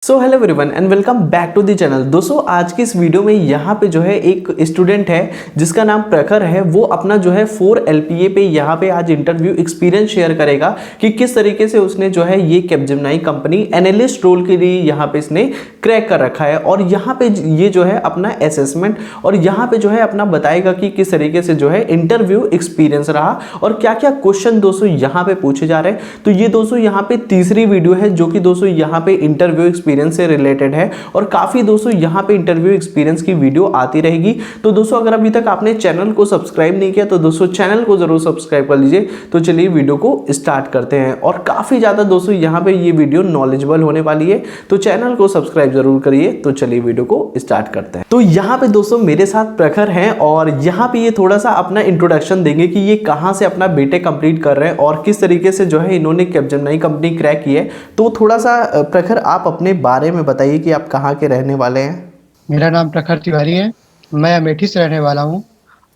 So hello everyone and welcome back to the channel. दोस्तों आज की इस वीडियो में यहाँ पे जो है एक स्टूडेंट है जिसका नाम प्रखर है। वो अपना जो है 4 LPA पे यहाँ पे आज इंटरव्यू एक्सपीरियंस शेयर करेगा कि किस तरीके से उसने जो है ये कैपजेमिनी कंपनी एनालिस्ट रोल के लिए यहाँ पे इसने क्रैक कर रखा है। और यहाँ पे ये जो है अपना असेसमेंट और यहाँ पे जो है अपना बताएगा कि किस तरीके से जो है इंटरव्यू एक्सपीरियंस रहा और क्या क्या क्वेश्चन दोस्तों यहाँ पे पूछे जा रहे हैं। तो ये दोस्तों यहाँ पे तीसरी वीडियो है जो कि दोस्तों यहाँ पे इंटरव्यू एक्सपीरियंस से रिलेटेड है और काफी दोस्तों यहाँ पे इंटरव्यू एक्सपीरियंस की वीडियो आती रहेगी। तो दोस्तों अगर अभी तक आपने चैनल को सब्सक्राइब नहीं किया तो दोस्तों चैनल को जरूर सब्सक्राइब कर लीजिए। तो चलिए वीडियो को स्टार्ट करते हैं और काफी ज्यादा दोस्तों यहाँ पे ये वीडियो नॉलेजेबल होने वाली है, तो चैनल को सब्सक्राइब जरूर करिए। तो चलिए वीडियो को स्टार्ट करते हैं। तो यहाँ पे दोस्तों मेरे साथ प्रखर हैं और यहाँ पे ये थोड़ा सा अपना इंट्रोडक्शन देंगे कि ये कहाँ से अपना बीटेक कंप्लीट कर रहे हैं और किस तरीके से जो है इन्होंने कैपजेमिनी कंपनी क्रैक की है। तो थोड़ा सा प्रखर आप अपने बारे में बताइए कि आप कहाँ के रहने वाले हैं। मेरा नाम प्रखर तिवारी है। मैं अमेठी से रहने वाला हूँ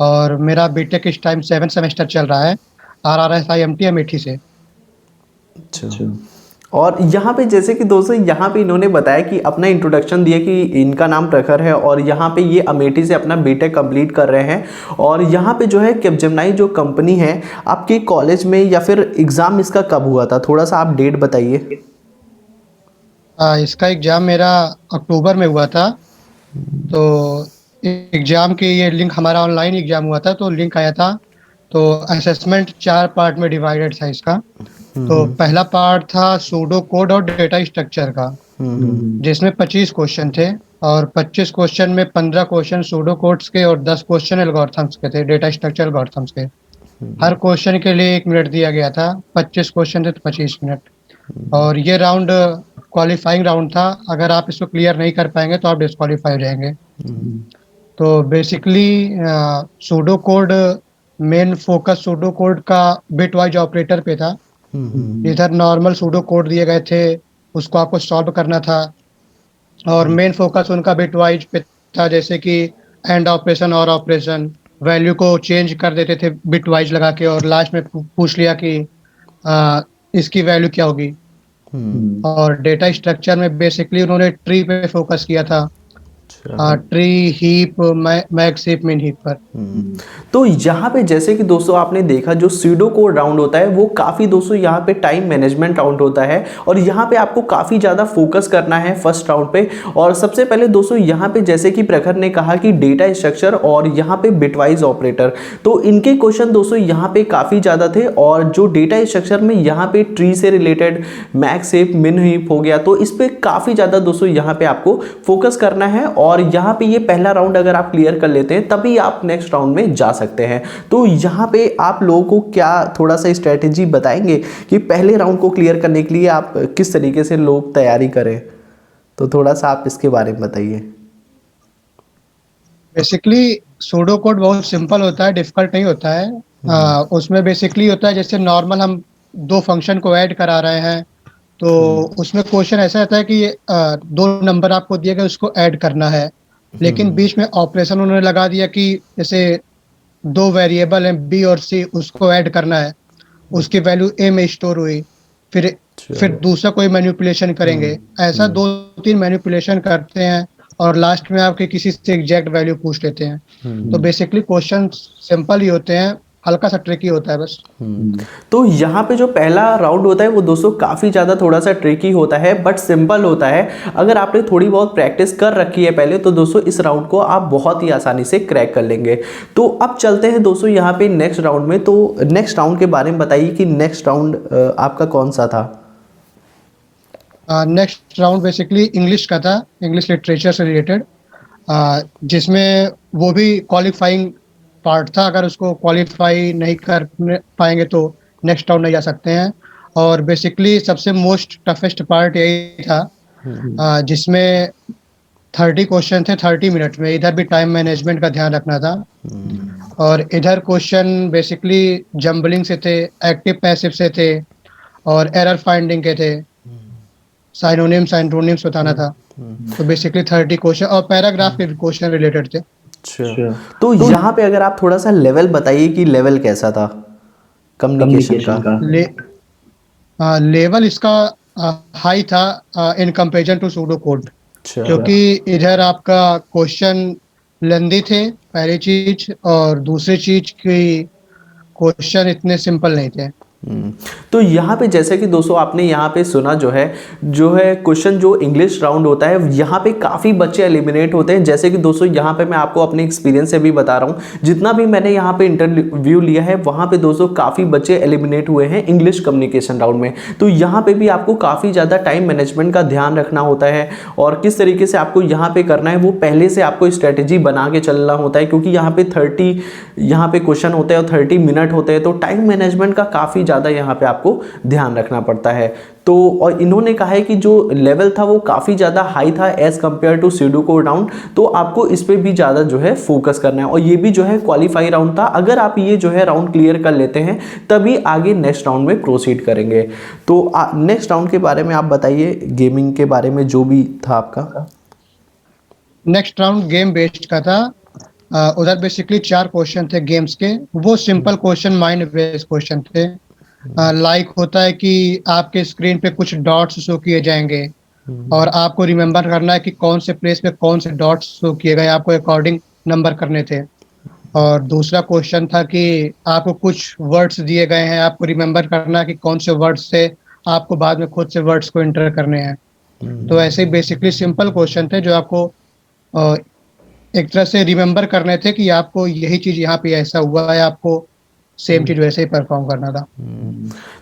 और मेरा बीटेक इस टाइम 7 सेमेस्टर चल रहा है RRSIMT अमेठी से। अच्छा। और यहाँ पे जैसे कि दोस्तों यहाँ पे इन्होंने बताया कि अपना इंट्रोडक्शन दिया कि इनका नाम प्रखर है और यहाँ पे ये अमेठी से अपना बीटेक कंप्लीट कर रहे हैं। और यहाँ पे जो है कैपजेमिनी जो कंपनी है आपके कॉलेज में या फिर एग्ज़ाम इसका कब हुआ था, थोड़ा सा आप डेट बताइए। इसका एग्ज़ाम मेरा अक्टूबर में हुआ था। तो एग्ज़ाम की ये लिंक हमारा ऑनलाइन एग्ज़ाम हुआ था, तो लिंक आया था। तो असेसमेंट 4 पार्ट में डिवाइडेड था इसका। तो पहला पार्ट था सूडो कोड और डेटा स्ट्रक्चर का, जिसमें 25 क्वेश्चन थे और 25 क्वेश्चन में 15 क्वेश्चन सूडो कोड्स के और 10 क्वेश्चन एल्गोरिथम्स के थे, डेटा स्ट्रक्चर एल्गोरिथम्स के। हर क्वेश्चन के लिए 1 मिनट दिया गया था। 25 क्वेश्चन थे तो 25 मिनट। और ये राउंड क्वालिफाइंग राउंड था। अगर आप इसको क्लियर नहीं कर पाएंगे तो आप डिस्क्वालीफाई हो जाएंगे। तो basically pseudo code main focus pseudo code का बिट वाइज ऑपरेटर पे था। इधर नॉर्मल सूडो कोड दिए गए थे, उसको आपको सॉल्व करना था और मेन फोकस उनका बिट वाइज पे था, जैसे कि एंड ऑपरेशन और ऑपरेशन वैल्यू को चेंज कर देते थे बिट वाइज लगा के और लास्ट में पूछ लिया कि इसकी वैल्यू क्या होगी। और डेटा स्ट्रक्चर में बेसिकली उन्होंने ट्री पे फोकस किया था, ट्री हीप मैक्स हीप मिन हीप पर। तो यहाँ पे जैसे कि दोस्तों आपने देखा जो सूडो कोड राउंड होता है वो काफ़ी दोस्तों यहाँ पे टाइम मैनेजमेंट राउंड होता है और यहाँ पे आपको काफ़ी ज़्यादा फोकस करना है फर्स्ट राउंड पे। और सबसे पहले दोस्तों यहाँ पे जैसे कि प्रखर ने कहा कि डेटा स्ट्रक्चर और यहाँ पे बिटवाइज ऑपरेटर, तो इनके क्वेश्चन दोस्तों यहाँ पे काफ़ी ज़्यादा थे। और जो डेटा स्ट्रक्चर में यहाँ पे ट्री से रिलेटेड मैक्स हीप मिन हीप हो गया, तो इस पर काफ़ी ज़्यादा दोस्तों यहाँ पे आपको फोकस करना है। और यहाँ पे ये पहला राउंड अगर आप क्लियर कर लेते हैं तभी आप नेक्स्ट राउंड में जा सकते हैं। तो यहाँ पे आप लोगों को क्या थोड़ा सा स्ट्रेटेजी बताएंगे कि पहले राउंड को क्लियर करने के लिए आप किस तरीके से लोग तैयारी करें, तो थोड़ा सा आप इसके बारे में बताइए। बेसिकली सूडो कोड बहुत सिंपल होता है, डिफिकल्ट नहीं होता है। उसमें बेसिकली होता है जैसे नॉर्मल हम 2 फंक्शन को ऐड करा रहे हैं, तो उसमें क्वेश्चन ऐसा रहता है कि 2 नंबर आपको दिए गए, उसको ऐड करना है। लेकिन बीच में ऑपरेशन उन्होंने लगा दिया कि जैसे 2 वेरिएबल हैं बी और सी, उसको ऐड करना है, उसकी वैल्यू ए में स्टोर हुई, फिर दूसरा कोई मैनिपुलेशन करेंगे। ऐसा 2-3 मैनिपुलेशन करते हैं और लास्ट में आपके किसी से एग्जैक्ट वैल्यू पूछ लेते हैं। तो बेसिकली क्वेश्चन सिंपल ही होते हैं, हल्का सा ट्रिकी होता है बस। तो यहाँ पे जो पहला राउंड होता है वो दोस्तों काफ़ी ज़्यादा थोड़ा सा ट्रिकी होता है बट सिंपल होता है। अगर आपने थोड़ी बहुत प्रैक्टिस कर रखी है पहले तो दोस्तों इस राउंड को आप बहुत ही आसानी से क्रैक कर लेंगे। तो अब चलते हैं दोस्तों यहाँ पे नेक्स्ट राउंड में। तो नेक्स्ट राउंड के बारे में बताइए कि नेक्स्ट राउंड आपका कौन सा था। नेक्स्ट राउंड बेसिकली इंग्लिश का था, इंग्लिश लिटरेचर से रिलेटेड, जिसमें वो भी क्वालिफाइंग पार्ट था। अगर उसको क्वालिफाई नहीं कर पाएंगे तो नेक्स्ट राउंड नहीं जा सकते हैं। और बेसिकली सबसे मोस्ट टफेस्ट पार्ट यही था, जिसमें 30 क्वेश्चन थे 30 मिनट में। इधर भी टाइम मैनेजमेंट का ध्यान रखना था। और इधर क्वेश्चन बेसिकली जम्बलिंग से थे, एक्टिव पैसिव से थे और एरर फाइंडिंग के थे, साइनोनिम्स बताना था। तो बेसिकली 30 क्वेश्चन और पैराग्राफ के क्वेश्चन रिलेटेड थे। अच्छा, तो यहाँ पे अगर आप थोड़ा सा लेवल बताइए कि लेवल कैसा था कम्युनिकेशन का। लेवल इसका हाई था in comparison to pseudo code, अच्छा। क्योंकि इधर आपका क्वेश्चन लेंदी थे पहली चीज, और दूसरी चीज की क्वेश्चन इतने सिंपल नहीं थे। हम्म। तो यहाँ पे जैसे कि दोस्तों आपने यहाँ पे सुना जो है क्वेश्चन जो इंग्लिश राउंड होता है यहाँ पे काफ़ी बच्चे एलिमिनेट होते हैं। जैसे कि दोस्तों यहाँ पे मैं आपको अपने एक्सपीरियंस से भी बता रहा हूँ, जितना भी मैंने यहाँ पे इंटरव्यू लिया है वहाँ पे दोस्तों काफ़ी बच्चे एलिमिनेट हुए हैं इंग्लिश कम्युनिकेशन राउंड में। तो यहाँ पे भी आपको काफ़ी ज़्यादा टाइम मैनेजमेंट का ध्यान रखना होता है और किस तरीके से आपको यहाँ पे करना है वो पहले से आपको स्ट्रेटेजी बना के चलना होता है, क्योंकि यहाँ पे 30 यहाँ पे क्वेश्चन होते हैं और 30 मिनट होते हैं, तो टाइम मैनेजमेंट का काफ़ी ज़्यादा यहाँ पे आपको ध्यान रखना पड़ता है। तो और इन्होंने कहा है कि जो लेवल था वो काफ़ी ज़्यादा हाई था as compare to sudoku round, तो आपको इस पर भी ज़्यादा जो है फोकस करना है। और ये भी जो है क्वालिफाई राउंड था, अगर आप ये जो है राउंड क्लियर कर लेते हैं तभी आगे नेक्स्ट राउंड में प्रोसीड करेंगे। तो नेक्स्ट राउंड के बारे में आप बताइए, गेमिंग के बारे में जो भी था आपका। नेक्स्ट राउंड गेम बेस्ड का था। उधर बेसिकली 4 क्वेश्चन थे गेम्स के। वो simple question, mind based question थे। लाइक होता है कि आपके स्क्रीन पे कुछ डॉट्स शो किए जाएंगे और आपको रिमेम्बर करना है कि कौन से प्लेस पे कौन से डॉट्स शो किए गए, आपको अकॉर्डिंग नंबर करने थे। और दूसरा क्वेश्चन था कि आपको कुछ वर्ड्स दिए गए हैं, आपको रिमेम्बर करना है कि कौन से वर्ड्स से आपको बाद में खुद से वर्ड्स को एंटर करने हैं। तो ऐसे ही बेसिकली सिंपल क्वेश्चन थे जो आपको अ, एक तरह से रिमेम्बर करने थे कि आपको यही चीज यहाँ पे ऐसा हुआ है, आपको सेम चीज वैसे ही परफॉर्म करना था।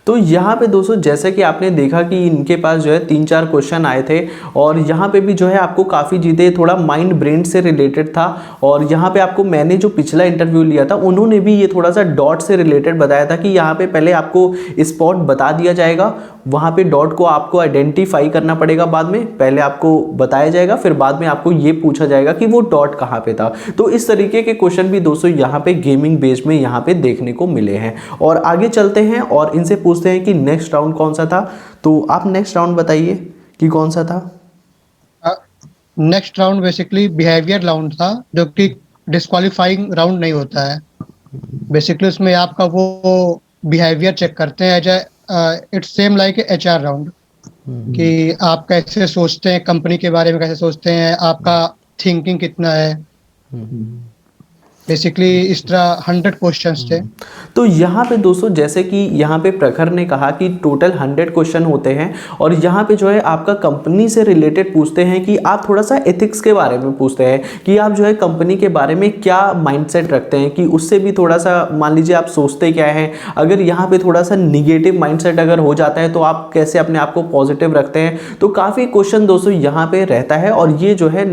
तो यहाँ पे दोस्तों जैसे कि आपने देखा कि इनके पास जो है 3-4 क्वेश्चन आए थे और यहाँ पे भी जो है आपको काफ़ी चीज़ें थोड़ा माइंड ब्रेन से रिलेटेड था। और यहाँ पे आपको मैंने जो पिछला इंटरव्यू लिया था उन्होंने भी ये थोड़ा सा डॉट से रिलेटेड बताया था कि यहाँ पे पहले आपको स्पॉट बता दिया जाएगा, वहाँ पे डॉट को आपको आइडेंटिफाई करना पड़ेगा, बाद में पहले आपको बताया जाएगा, फिर बाद में आपको ये पूछा जाएगा कि वो डॉट कहाँ पे था। तो इस तरीके के क्वेश्चन भी दोस्तों यहाँ पे गेमिंग बेस में यहाँ पे देखने को मिले हैं। और आगे चलते हैं और इनसे पूछते हैं कि नेक्स्ट राउंड कौन सा था। तो आप नेक्स्ट राउंड बताइए कि कौन सा था। Next round basically behaviour round था, जो कि डिस्क्वालिफाइंग राउंड नहीं होता है। बेसिकली उसमें आपका वो बिहेवियर चेक करते हैं, as it's same like HR round, कि आप कैसे सोचते हैं, कंपनी के बारे में कैसे सोचते हैं, आपका थिंकिंग कितना है। बेसिकली इस तरह 100 क्वेश्चंस थे। तो यहाँ पे दोस्तों जैसे कि यहाँ पे प्रखर ने कहा कि टोटल 100 क्वेश्चन होते हैं और यहाँ पे जो है आपका कंपनी से रिलेटेड पूछते हैं कि आप थोड़ा सा एथिक्स के बारे में पूछते हैं कि आप जो है कंपनी के बारे में क्या माइंडसेट रखते हैं, कि उससे भी थोड़ा सा मान लीजिए आप सोचते क्या हैं, अगर यहाँ पे थोड़ा सा निगेटिव माइंडसेट अगर हो जाता है तो आप कैसे अपने आप को पॉजिटिव रखते हैं। तो काफ़ी क्वेश्चन दोस्तों यहाँ पे रहता है और ये जो है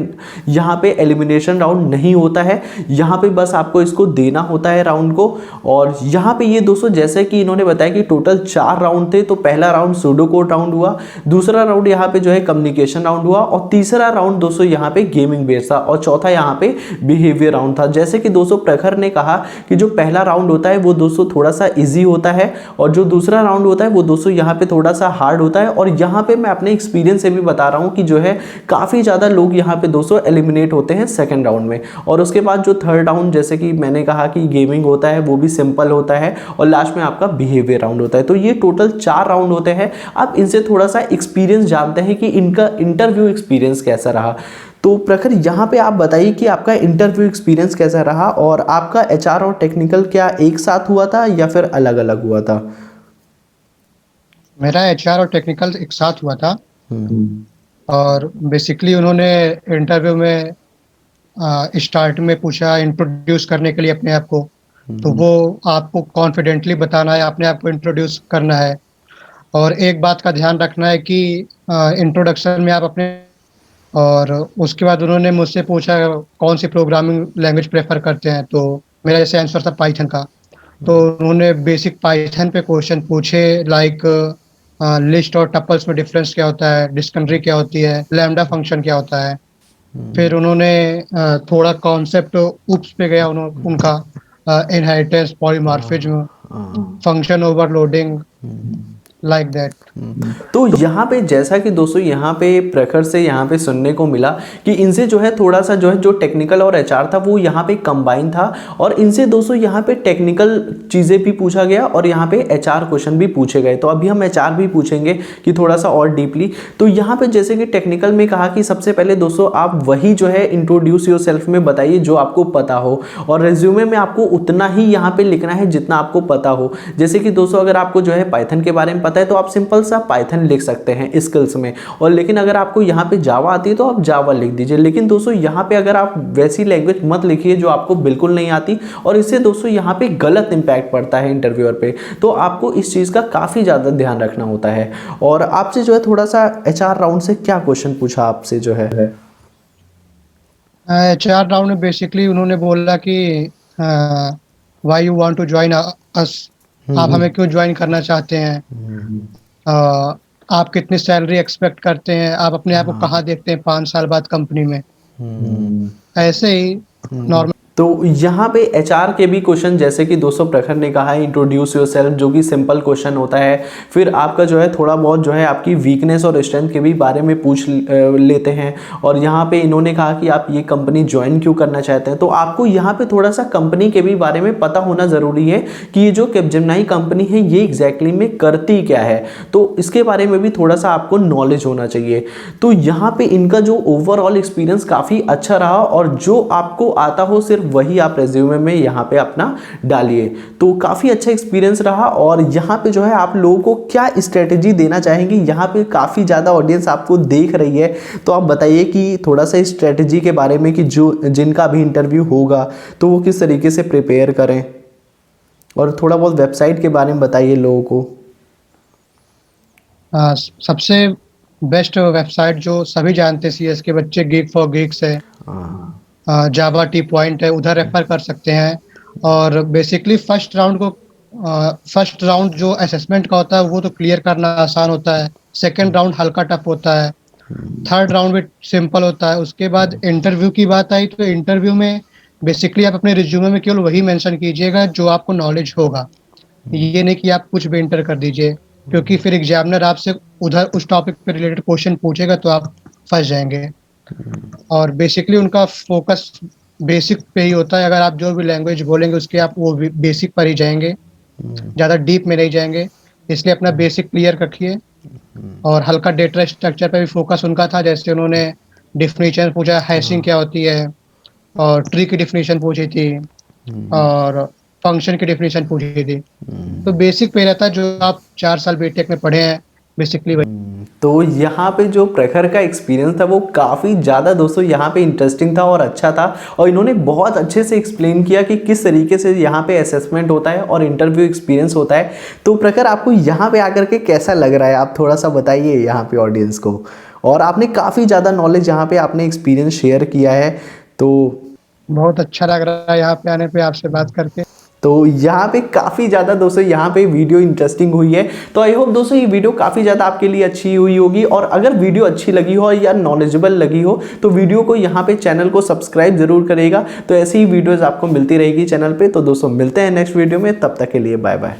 यहाँ पे एलिमिनेशन राउंड नहीं होता है, यहाँ पे बस आपको इसको देना होता है राउंड को। और यहाँ पे ये दोस्तों जैसे कि इन्होंने बताया कि टोटल 4 राउंड थे, तो पहला राउंड सुडोकू राउंड हुआ, दूसरा राउंड यहाँ पे जो है कम्युनिकेशन राउंड हुआ और तीसरा राउंड दोस्तों यहाँ पे गेमिंग बेस्ड था और चौथा यहाँ पे बिहेवियर राउंड था। जैसे कि दोस्तों प्रखर ने कहा कि जो पहला राउंड होता है वो दोस्तों थोड़ा सा ईजी होता है और जो दूसरा राउंड होता है वो दोस्तों यहाँ पे थोड़ा सा हार्ड होता है। और यहाँ पे मैं अपने एक्सपीरियंस से भी बता रहा हूँ कि जो है काफ़ी ज़्यादा लोग यहाँ पे दोस्तों एलिमिनेट होते हैं सेकेंड राउंड में। और उसके बाद जो थर्ड राउंड जैसे कि मैंने कहा कि गेमिंग होता है वो भी सिंपल होता है और लास्ट में आपका बिहेवियर राउंड होता है। तो ये टोटल 4 राउंड होते हैं। आप इनसे थोड़ा सा एक्सपीरियंस जानते हैं कि इनका इंटरव्यू एक्सपीरियंस कैसा रहा। तो प्रखर यहाँ पे आप बताइए कि आपका इंटरव्यू एक्सपीरियंस कैसा रहा और आपका एचआर और टेक्निकल क्या एक साथ हुआ था या फिर अलग अलग हुआ था। मेरा एचआर और टेक्निकल एक साथ हुआ था। और बेसिकली उन्होंने इंटरव्यू में स्टार्ट में पूछा इंट्रोड्यूस करने के लिए अपने आप को, तो वो आपको कॉन्फिडेंटली बताना है, अपने आप को इंट्रोड्यूस करना है। और एक बात का ध्यान रखना है कि इंट्रोडक्शन में आप अपने, और उसके बाद उन्होंने मुझसे पूछा कौन सी प्रोग्रामिंग लैंग्वेज प्रेफर करते हैं, तो मेरा जैसे आंसर था पाइथन का। तो उन्होंने बेसिक पाइथन पे क्वेश्चन पूछे, लाइक लिस्ट और टपल्स में डिफरेंस क्या होता है, डिक्शनरी क्या होती है, लैम्डा फंक्शन क्या होता है। फिर उन्होंने थोड़ा कॉन्सेप्ट उप्स पे गया उनका inheritance, polymorphism, function overloading, like that. तो यहाँ पे जैसा कि दोस्तों यहाँ पे प्रखर से यहाँ पे सुनने को मिला कि इनसे जो है थोड़ा सा जो है जो टेक्निकल और एचआर था वो यहाँ पे कंबाइन था, और इनसे दोस्तों यहाँ पे टेक्निकल चीज़ें भी पूछा गया और यहाँ पे एचआर क्वेश्चन भी पूछे गए। तो अभी हम एचआर भी पूछेंगे कि थोड़ा सा और डीपली। तो यहाँ पे जैसे कि टेक्निकल में कहा कि सबसे पहले दोस्तों आप वही जो है इंट्रोड्यूस योर सेल्फ में बताइए जो आपको पता हो, और रेज्यूमे में आपको उतना ही यहाँ पे लिखना है जितना आपको पता हो। जैसे कि दोस्तों अगर आपको जो है पाइथन के बारे में पता है तो आप सिंपल सा पाइथन लिख सकते हैं स्किल्स में, और लेकिन अगर आपको यहाँ पे जावा आती है तो आप जावा लिख दीजिए। लेकिन दोस्तों यहाँ पे अगर आप वैसी लैंग्वेज मत लिखिए जो आपको बिल्कुल नहीं आती, और इससे दोस्तों यहाँ पे गलत इंपैक्ट पड़ता है इंटरव्यूअर पे। तो आपको इस चीज़ का काफ़ी ज़्यादा ध्यान रखना होता है। और आपसे जो है थोड़ा सा एचआर राउंड से क्या क्वेश्चन पूछा आपसे जो है? एचआर राउंड में बेसिकली उन्होंने बोला कि why you want to join us, आप हमें क्यों ज्वाइन करना चाहते हैं, आप कितनी सैलरी एक्सपेक्ट करते हैं, आप अपने आप को कहाँ देखते हैं 5 साल बाद कंपनी में, ऐसे ही नॉर्मल। तो यहाँ पे एचआर के भी क्वेश्चन जैसे कि दोस्तों प्रखर ने कहा है इंट्रोड्यूस योरसेल्फ, जो कि सिंपल क्वेश्चन होता है। फिर आपका जो है थोड़ा बहुत जो है आपकी वीकनेस और स्ट्रेंथ के भी बारे में पूछ लेते हैं। और यहाँ पे इन्होंने कहा कि आप ये कंपनी ज्वाइन क्यों करना चाहते हैं। तो आपको यहाँ पे थोड़ा सा कंपनी के भी बारे में पता होना ज़रूरी है कि ये जो कैपजेमिनी कंपनी है ये एग्जैक्टली में करती क्या है, तो इसके बारे में भी थोड़ा सा आपको नॉलेज होना चाहिए। तो यहाँ पे इनका जो ओवरऑल एक्सपीरियंस काफ़ी अच्छा रहा, और जो आपको आता हो सिर्फ वही आप रेज्यूमे में यहाँ पे अपना डालिए। तो काफ़ी अच्छा एक्सपीरियंस रहा। और यहाँ पे जो है आप लोगों को क्या स्ट्रेटेजी देना चाहेंगे? यहाँ पे काफ़ी ज़्यादा ऑडियंस आपको देख रही है, तो आप बताइए कि थोड़ा सा स्ट्रेटेजी के बारे में कि जो जिनका भी इंटरव्यू होगा तो वो किस तरीके से प्रिपेयर करें, और थोड़ा बहुत वेबसाइट के बारे में बताइए लोगों को। सबसे बेस्ट वेबसाइट जो सभी जानते हैं सीएस के बच्चे, गीक फॉर गीक्स है, जावा टी पॉइंट है, उधर रेफर कर सकते हैं। और बेसिकली फर्स्ट राउंड जो असेसमेंट का होता है वो तो क्लियर करना आसान होता है, सेकंड राउंड हल्का टफ होता है, थर्ड राउंड भी सिंपल होता है। उसके बाद इंटरव्यू की बात आई तो इंटरव्यू में बेसिकली आप अपने रिज्यूमे में केवल वही मेंशन कीजिएगा जो आपको नॉलेज होगा, ये नहीं कि आप कुछ भी इंटर कर दीजिए, क्योंकि फिर एग्जामिनर आपसे उधर उस टॉपिक पे रिलेटेड क्वेश्चन पूछेगा तो आप फंस जाएंगे। और बेसिकली उनका फोकस बेसिक पे ही होता है, अगर आप जो भी लैंग्वेज बोलेंगे उसके आप वो बेसिक पर ही जाएंगे, ज़्यादा डीप में नहीं जाएंगे। इसलिए अपना बेसिक क्लियर रखिए। और हल्का डेटा स्ट्रक्चर पे भी फोकस उनका था, जैसे उन्होंने डिफिनीशन पूछा, हैशिंग क्या होती है, और ट्री की डिफिनीशन पूछी थी, और फंक्शन की डिफिनीशन पूछी थी। तो बेसिक पे रहता है जो आप 4 साल बीटेक में पढ़े हैं बेसिकली। तो यहाँ पे जो प्रखर का एक्सपीरियंस था वो काफ़ी ज़्यादा दोस्तों यहाँ पे इंटरेस्टिंग था और अच्छा था, और इन्होंने बहुत अच्छे से एक्सप्लेन किया कि किस तरीके से यहाँ पे असेसमेंट होता है और इंटरव्यू एक्सपीरियंस होता है। तो प्रखर आपको यहाँ पे आकर के कैसा लग रहा है, आप थोड़ा सा बताइए यहाँ पे ऑडियंस को। और आपने काफ़ी ज़्यादा नॉलेज यहाँ पे आपने एक्सपीरियंस शेयर किया है, तो बहुत अच्छा लग रहा है यहाँ पे आने पे आपसे बात करके। तो यहाँ पे काफ़ी ज़्यादा दोस्तों यहाँ पे वीडियो इंटरेस्टिंग हुई है। तो आई होप दोस्तों ये वीडियो काफ़ी ज़्यादा आपके लिए अच्छी हुई होगी, और अगर वीडियो अच्छी लगी हो या नॉलेजेबल लगी हो तो वीडियो को यहाँ पे चैनल को सब्सक्राइब जरूर करेगा। तो ऐसी ही वीडियोज़ आपको मिलती रहेगी चैनल पे। तो दोस्तों मिलते हैं नेक्स्ट वीडियो में, तब तक के लिए बाय बाय।